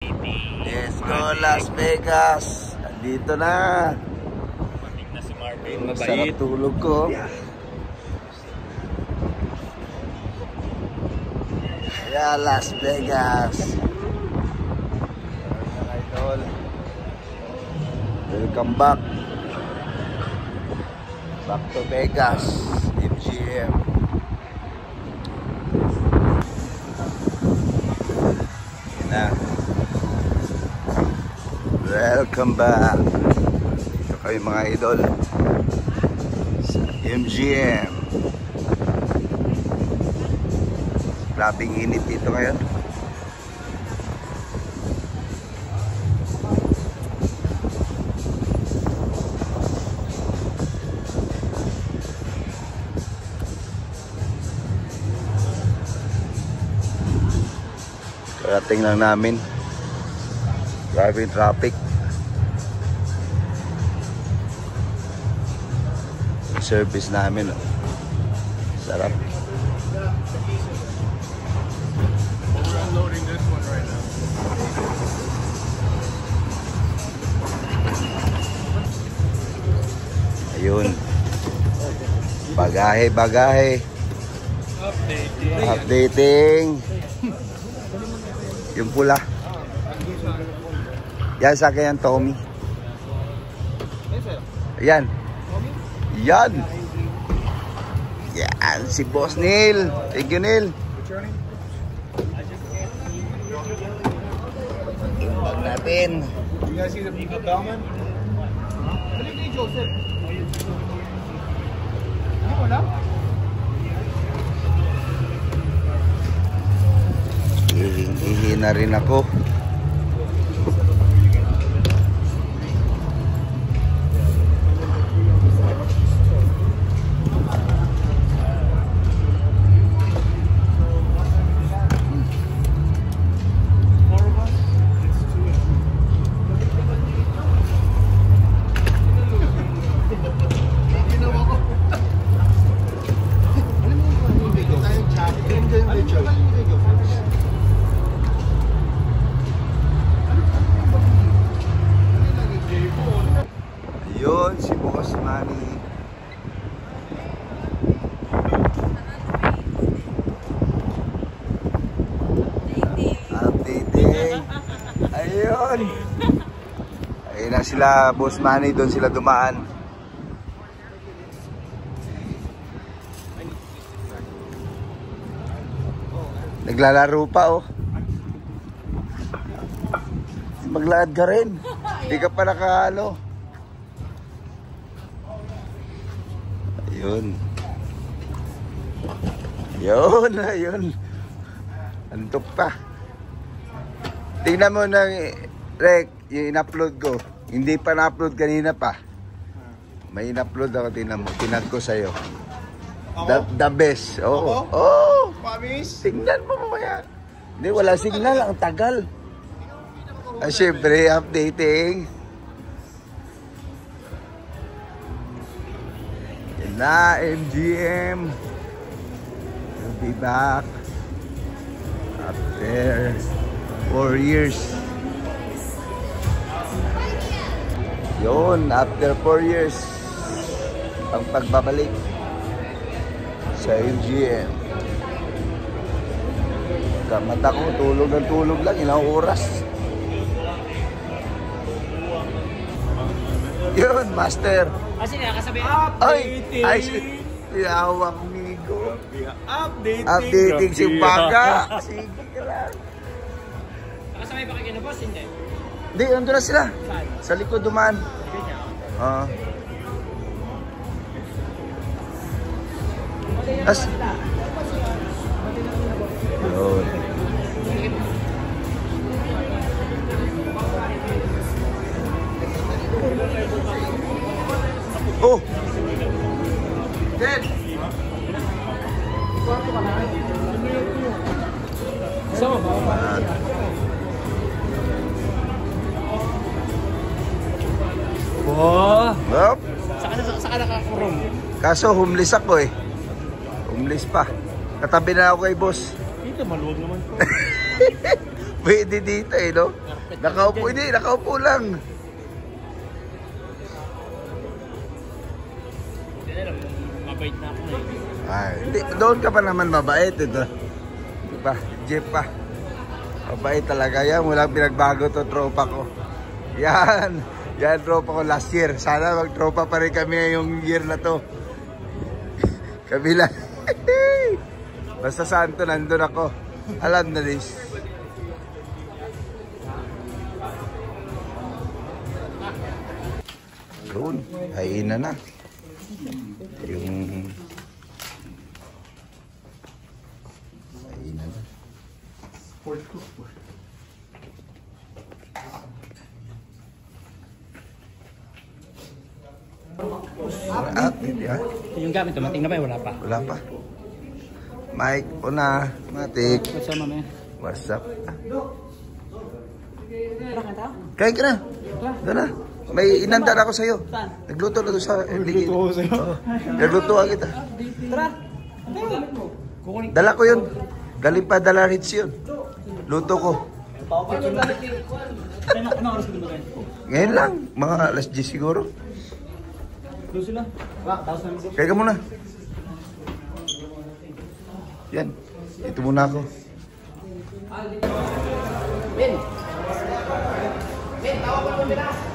City. Let's go Las Vegas. Andito na. Mating na si Marvin. Sarap tulog ko. Yeah, Las Vegas. Idol. Welcome back. Back to Vegas. MGM. Na. Welcome back. Ito kayo mga idol sa MGM. Grabing init dito ngayon. Karating lang namin. Grabe yung traffic. Service namin. Oh. Sarap. We're unloading this one right now. Ayun. Bagahe. Updating. Yung pula. Yan sa akin yan, Tommy. Yan. Yan. Yan, si Boss Neil. Thank you, Neil. Bag natin. You guys see the bellman? Ano yung Joseph? Ano, wala? Ihi na rin ako. Yun, si Boss Manny. Updating. Ayun. Ayun na sila, Boss Manny. Doon sila dumaan. Naglalaro pa, oh. Maglakad ka rin. Hindi ka pa nakaano. Ayun. Ayun. Antok pa. Tingnan mo ng Rek, yung in-upload ko. Hindi pa na-upload kanina pa. May in-upload ako, tingnan mo. Tinag ko sa'yo. The best. Oo. Oh. Promise? Tingnan mo mamaya. Hindi, wala signal. Ang tagal. Siyempre, updating. Yan na, MGM. We'll be back after 4 years. Yun, after 4 years. Ang pagbabalik sa MGM. Kamata ko, tulog lang, ilang oras. Yun, master. Kasi nakasabay. Ay, yawang migo. Updating si Baga. Sige ka lang. Nakasabay pa kayo na boss, hindi? Hindi, nandun na sila. Saan? Sa likod dumaan. As yun. Oh! Dad! So, Yup. Saka nakakurong. Kaso homeless ako eh. Homeless pa. Katabi na ako kay boss. Dito maluwag naman po. Pwede dito eh, no? Nakaupo, hindi, nakaupo lang. Hindi alam, mabait na ako eh. Ay, hindi, doon ka pa naman mabait ito. Diba? Jeep pa. Mabait talaga yan. Walang pinagbago to tropa ko. Yan. Yan tropa ko last year. Sana magtropa pa rin kami yung year na to. Kabila. Basta saan to, nandun ako. Alam na this. Doon. Haina na. Yung... Haina na. At, yan. Yung gamit, tumating na ba? Wala pa. Wala pa. Mike, una, Matik. What's up, mamaya? What's up? Kain ka na. Doon na. May inandar ako sa'yo. Nagluto na doon sa... Nagluto ako sa'yo? Nagluto ako kita. Tara! Dala ko yun. Galing pa Dala Ritz yun. Luto ko. Ano oras ko ba? Ngayon lang. Mga alas 10 siguro. Doon sila. Kaya ka muna. Yan. Ito muna ako. Ben! Ben, tawag ko naman nila.